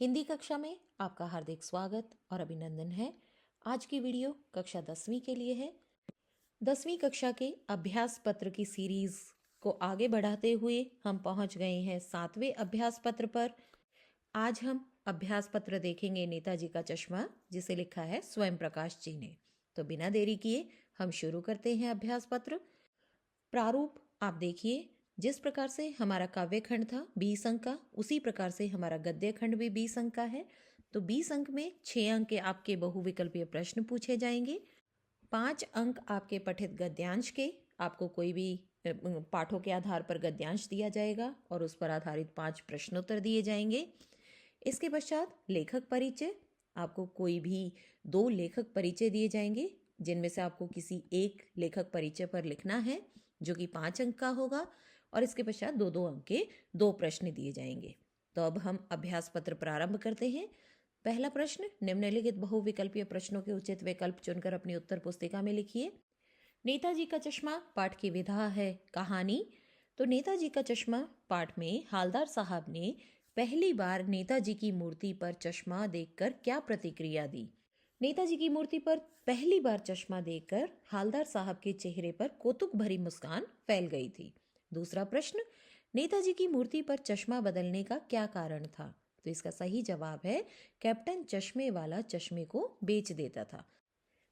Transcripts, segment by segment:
हिंदी कक्षा में आपका हार्दिक स्वागत और अभिनंदन है। आज की वीडियो कक्षा 10वीं के लिए है। 10वीं कक्षा के अभ्यास पत्र की सीरीज को आगे बढ़ाते हुए हम पहुंच गए हैं 7वें अभ्यास पत्र पर। आज हम अभ्यास पत्र देखेंगे नेताजी का चश्मा, जिसे लिखा है स्वयं प्रकाश जी ने। तो बिना देरी किए हम शुरू करते हैं अभ्यास पत्र। प्रारूप आप देखिए, जिस प्रकार से हमारा काव्य खंड था 20 अंक का, उसी प्रकार से हमारा गद्य खंड भी 20 अंक का है। तो 20 अंक में 6 अंक के आपके बहुविकल्पीय प्रश्न पूछे जाएंगे। 5 अंक आपके पठित गद्यांश के, आपको कोई भी पाठों के आधार पर गद्यांश दिया जाएगा और उस पर आधारित 5 प्रश्नोत्तर दिए जाएंगे। इसके पश्चात लेखक परिचय, आपको कोई भी 2 लेखक परिचय दिए जाएंगे, जिनमें से आपको किसी एक लेखक परिचय पर लिखना है, जो कि 5 अंक का होगा। और इसके पश्चात 2-2 अंक के 2 प्रश्न दिए जाएंगे। तो अब हम अभ्यास पत्र प्रारंभ करते हैं। पहला प्रश्न, निम्नलिखित बहुविकल्पीय प्रश्नों के उचित विकल्प चुनकर अपनी उत्तर पुस्तिका में लिखिए। नेताजी का चश्मा पाठ की विधा है कहानी। तो नेताजी का चश्मा पाठ में हालदार साहब ने पहली बार नेताजी की मूर्ति पर चश्मा देखकर क्या प्रतिक्रिया दी? नेताजी की मूर्ति पर पहली बार चश्मा देखकर हालदार साहब के चेहरे पर कौतुक भरी मुस्कान फैल गई थी। दूसरा प्रश्न, नेताजी की मूर्ति पर चश्मा बदलने का क्या कारण था? तो इसका सही जवाब है कैप्टन चश्मे वाला चश्मे को बेच देता था।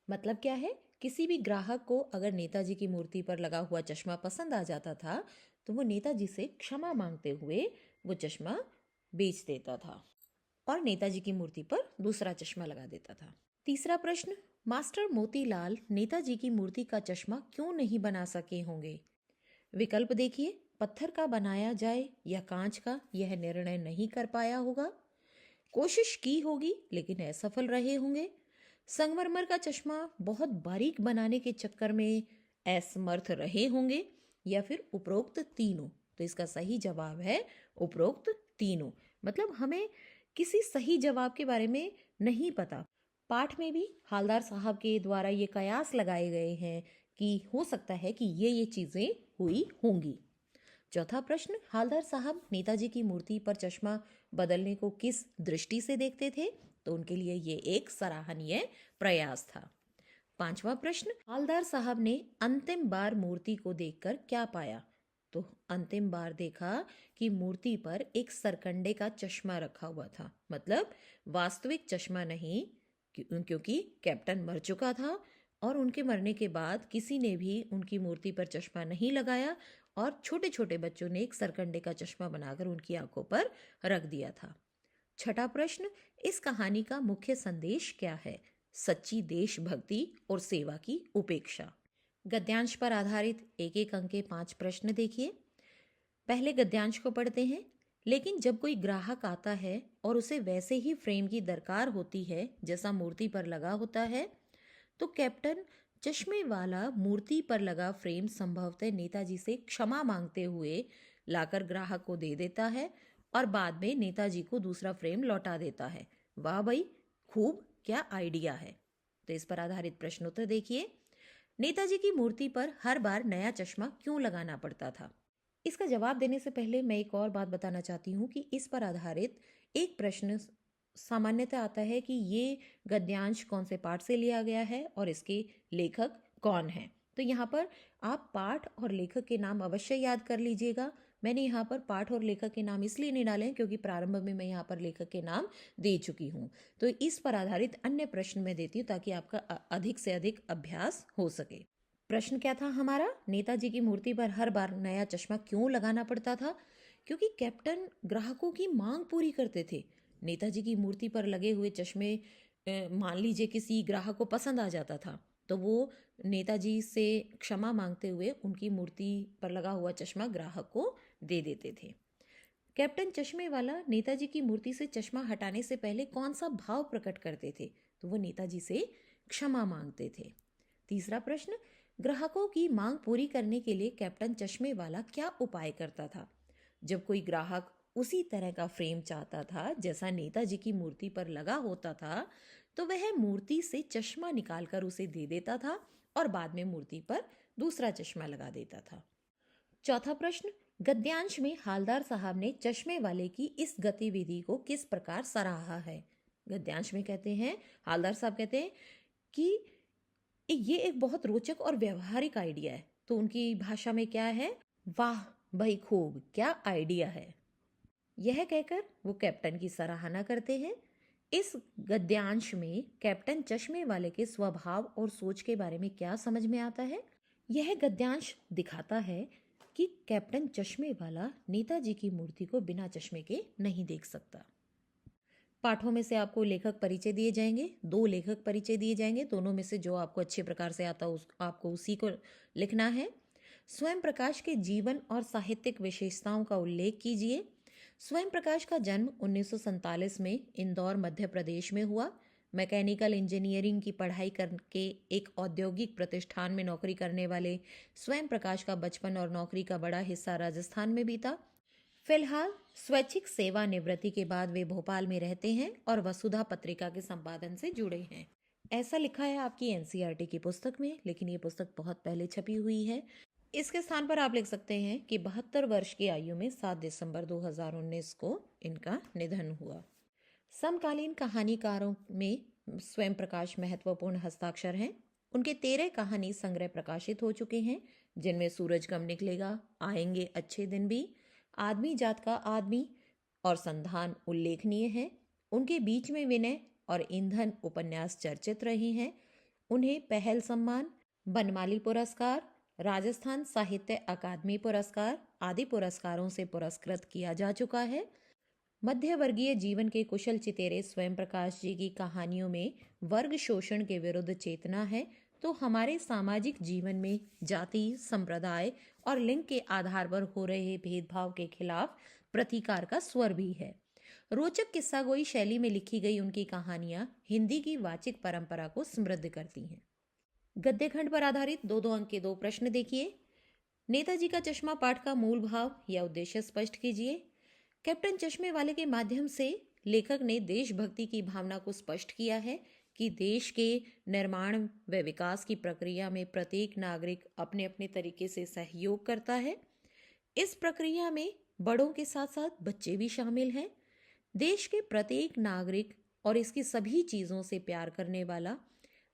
मतलब क्या है, किसी भी ग्राहक को अगर नेताजी की मूर्ति पर लगा हुआ चश्मा पसंद आ जाता था तो वो नेताजी से क्षमा मांगते हुए वो चश्मा बेच देता था और नेताजी की मूर्ति पर दूसरा चश्मा लगा देता था। तीसरा प्रश्न, मास्टर मोतीलाल नेताजी की मूर्ति का चश्मा क्यों नहीं बना सके होंगे? विकल्प देखिए, पत्थर का बनाया जाए या कांच का, यह निर्णय नहीं कर पाया होगा। कोशिश की होगी लेकिन असफल रहे होंगे। संगमरमर का चश्मा बहुत बारीक बनाने के चक्कर में असमर्थ रहे होंगे, या फिर उपरोक्त तीनों। तो इसका सही जवाब है उपरोक्त तीनों। मतलब हमें किसी सही जवाब के बारे में नहीं पता। पाठ में भी हालदार साहब के द्वारा ये कयास लगाए गए हैं कि हो सकता है कि ये चीजें हुई होंगी। चौथा प्रश्न, हालदार साहब नेताजी की मूर्ति पर चश्मा बदलने को किस दृष्टि से देखते थे? तो उनके लिए ये एक सराहनीय प्रयास था। पांचवा प्रश्न, हालदार साहब ने अंतिम बार मूर्ति को देखकर क्या पाया? तो अंतिम बार देखा कि मूर्ति पर एक सरकंडे का चश्मा रखा हुआ था। मतलब वास्तविक चश्मा नहीं, क्योंकि कैप्टन मर चुका था और उनके मरने के बाद किसी ने भी उनकी मूर्ति पर चश्मा नहीं लगाया और छोटे छोटे बच्चों ने एक सरकंडे का चश्मा बनाकर उनकी आंखों पर रख दिया था। छठा प्रश्न, इस कहानी का मुख्य संदेश क्या है? सच्ची देशभक्ति और सेवा की उपेक्षा। गद्यांश पर आधारित एक एक अंक के 5 प्रश्न देखिए। पहले गद्यांश को पढ़ते हैं। लेकिन जब कोई ग्राहक आता है और उसे वैसे ही फ्रेम की दरकार होती है जैसा मूर्ति पर लगा होता है, तो कैप्टन चश्मे वाला मूर्ति पर लगा फ्रेम संभवतः नेताजी से क्षमा मांगते हुए लाकर ग्राहक को दे देता है और बाद में नेताजी को दूसरा फ्रेम लौटा देता है। वाह भाई, खूब, क्या आइडिया है। तो इस पर आधारित प्रश्नोत्तर देखिए। नेताजी की मूर्ति पर हर बार नया चश्मा क्यों लगाना पड़ता था? इसका जवाब देने से पहले मैं एक और बात बताना चाहती हूँ कि इस पर आधारित एक प्रश्न सामान्यतः आता है कि ये गद्यांश कौन से पाठ से लिया गया है और इसके लेखक कौन हैं। तो यहाँ पर आप पाठ और लेखक के नाम अवश्य याद कर लीजिएगा। मैंने यहाँ पर पाठ और लेखक के नाम इसलिए नहीं डाले क्योंकि प्रारंभ में मैं यहाँ पर लेखक के नाम दे चुकी हूँ। तो इस पर आधारित अन्य प्रश्न मैं देती हूँ ताकि आपका अधिक से अधिक अभ्यास हो सके। प्रश्न क्या था हमारा? नेताजी की मूर्ति पर हर बार नया चश्मा क्यों लगाना पड़ता था? क्योंकि कैप्टन ग्राहकों की मांग पूरी करते थे। नेताजी की मूर्ति पर लगे हुए चश्मे मान लीजिए किसी ग्राहक को पसंद आ जाता था तो वो नेताजी से क्षमा मांगते हुए उनकी मूर्ति पर लगा हुआ चश्मा ग्राहक को दे देते थे। कैप्टन चश्मे वाला नेताजी की मूर्ति से चश्मा हटाने से पहले कौन सा भाव प्रकट करते थे? तो वो नेताजी से क्षमा मांगते थे। तीसरा प्रश्न, ग्राहकों की मांग पूरी करने के लिए कैप्टन चश्मे वाला क्या उपाय करता था? जब कोई ग्राहक उसी तरह का फ्रेम चाहता था जैसा नेताजी की मूर्ति पर लगा होता था तो वह मूर्ति से चश्मा निकालकर उसे दे देता था और बाद में मूर्ति पर दूसरा चश्मा लगा देता था। चौथा प्रश्न, गद्यांश में हालदार साहब ने चश्मे वाले की इस गतिविधि को किस प्रकार सराहा है। गद्यांश में कहते हैं, हालदार साहब कहते हैं कि ये एक बहुत रोचक और व्यवहारिक आइडिया है। तो उनकी भाषा में क्या है, वाह भाई खूब, क्या आइडिया है। यह कहकर वो कैप्टन की सराहना करते हैं। इस गद्यांश में कैप्टन चश्मे वाले के स्वभाव और सोच के बारे में क्या समझ में आता है। यह गद्यांश दिखाता है कि कैप्टन चश्मे वाला नेताजी की मूर्ति को बिना चश्मे के नहीं देख सकता। पाठों में से आपको लेखक परिचय दिए जाएंगे, 2 लेखक परिचय दिए जाएंगे। दोनों में से जो आपको अच्छे प्रकार से आता आपको उसी को लिखना है। स्वयं प्रकाश के जीवन और साहित्यिक विशेषताओं का उल्लेख कीजिए। स्वयं प्रकाश का जन्म 1947 में इंदौर मध्य प्रदेश में हुआ। मैकेनिकल इंजीनियरिंग की पढ़ाई करके एक औद्योगिक प्रतिष्ठान में नौकरी करने वाले स्वयं प्रकाश का बचपन और नौकरी का बड़ा हिस्सा राजस्थान में बीता। फिलहाल स्वैच्छिक सेवानिवृत्ति के बाद वे भोपाल में रहते हैं और वसुधा पत्रिका के संपादन से जुड़े हैं। ऐसा लिखा है आपकी एनसीईआरटी की पुस्तक में, लेकिन ये पुस्तक बहुत पहले छपी हुई है। इसके स्थान पर आप लिख सकते हैं कि 72 वर्ष की आयु में 7 दिसंबर 2019 को इनका निधन हुआ। समकालीन कहानीकारों में स्वयं प्रकाश महत्वपूर्ण हस्ताक्षर हैं। उनके 13 कहानी संग्रह प्रकाशित हो चुके हैं, जिनमें सूरज कब निकलेगा, आएंगे अच्छे दिन भी, आदमी जात का आदमी और संधान उल्लेखनीय है। उनके बीच में विनय और ईंधन उपन्यास चर्चित रहे हैं। उन्हें पहल सम्मान, बनमाली पुरस्कार, राजस्थान साहित्य अकादमी पुरस्कार आदि पुरस्कारों से पुरस्कृत किया जा चुका है। मध्य वर्गीय जीवन के कुशल चितेरे स्वयं प्रकाश जी की कहानियों में वर्ग शोषण के विरुद्ध चेतना है, तो हमारे सामाजिक जीवन में जाति, संप्रदाय और लिंग के आधार पर हो रहे भेदभाव के खिलाफ प्रतिकार का स्वर भी है। रोचक किस्सागोई शैली में लिखी गई उनकी कहानियां हिंदी की वाचिक परंपरा को समृद्ध करती हैं। गद्य खंड पर आधारित 2-2 अंक के 2 प्रश्न देखिए। नेताजी का चश्मा पाठ का मूल भाव या उद्देश्य स्पष्ट कीजिए। कैप्टन चश्मे वाले के माध्यम से लेखक ने देशभक्ति की भावना को स्पष्ट किया है कि देश के निर्माण व विकास की प्रक्रिया में प्रत्येक नागरिक अपने अपने तरीके से सहयोग करता है। इस प्रक्रिया में बड़ों के साथ साथ बच्चे भी शामिल हैं। देश के प्रत्येक नागरिक और इसकी सभी चीज़ों से प्यार करने वाला,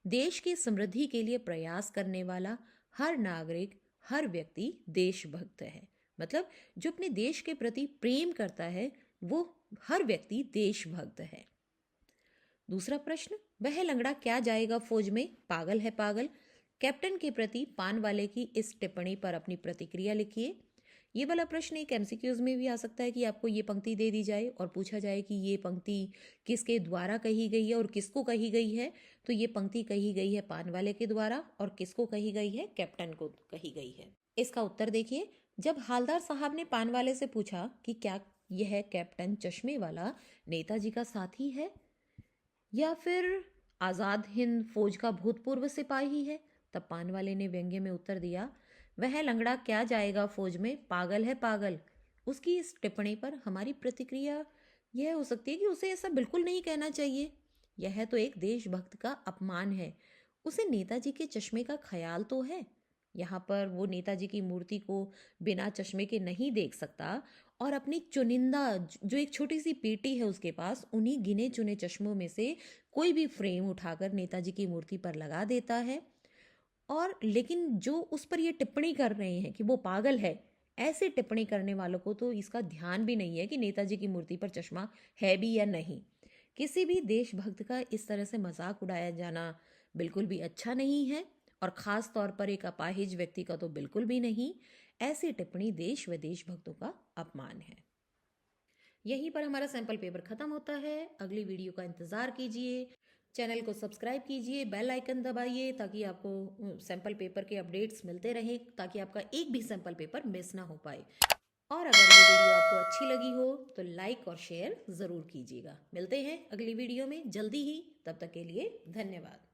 देश की समृद्धि के लिए प्रयास करने वाला हर नागरिक, हर व्यक्ति देशभक्त है। मतलब जो अपने देश के प्रति प्रेम करता है वो हर व्यक्ति देशभक्त है। दूसरा प्रश्न, वह लंगड़ा क्या जाएगा फौज में, पागल है पागल। कैप्टन के प्रति पान वाले की इस टिप्पणी पर अपनी प्रतिक्रिया लिखिए। ये वाला प्रश्न एक एमसीक्यूज में भी आ सकता है कि आपको ये पंक्ति दे दी जाए और पूछा जाए कि ये पंक्ति किसके द्वारा कही गई है और किसको कही गई है। तो ये पंक्ति कही गई है पान वाले के द्वारा और किसको कही गई है, कैप्टन को कही गई है। इसका उत्तर देखिए। जब हालदार साहब ने पान वाले से पूछा कि क्या यह कैप्टन चश्मे वाला नेताजी का साथी है या फिर आज़ाद हिंद फौज का भूतपूर्व सिपाही है, तब पान वाले ने व्यंग्य में उत्तर दिया, वह लंगड़ा क्या जाएगा फौज में, पागल है पागल। उसकी इस टिप्पणी पर हमारी प्रतिक्रिया यह हो सकती है कि उसे ऐसा बिल्कुल नहीं कहना चाहिए। यह तो एक देशभक्त का अपमान है। उसे नेताजी के चश्मे का ख्याल तो है। यहाँ पर वो नेताजी की मूर्ति को बिना चश्मे के नहीं देख सकता और अपनी चुनिंदा जो एक छोटी सी पेटी है उसके पास, उन्हीं गिने चुने चश्मों में से कोई भी फ्रेम उठाकर नेताजी की मूर्ति पर लगा देता है। और लेकिन जो उस पर ये टिप्पणी कर रहे हैं कि वो पागल है, ऐसे टिप्पणी करने वालों को तो इसका ध्यान भी नहीं है कि नेताजी की मूर्ति पर चश्मा है भी या नहीं। किसी भी देशभक्त का इस तरह से मजाक उड़ाया जाना बिल्कुल भी अच्छा नहीं है और ख़ास तौर पर एक अपाहिज व्यक्ति का तो बिल्कुल भी नहीं। ऐसी टिप्पणी देश व देशभक्तों का अपमान है। यहीं पर हमारा सैंपल पेपर खत्म होता है। अगली वीडियो का इंतज़ार कीजिए, चैनल को सब्सक्राइब कीजिए, बेल आइकन दबाइए ताकि आपको सैंपल पेपर के अपडेट्स मिलते रहें, ताकि आपका एक भी सैंपल पेपर मिस ना हो पाए। और अगर ये वीडियो आपको अच्छी लगी हो तो लाइक और शेयर ज़रूर कीजिएगा। मिलते हैं अगली वीडियो में जल्दी ही, तब तक के लिए धन्यवाद।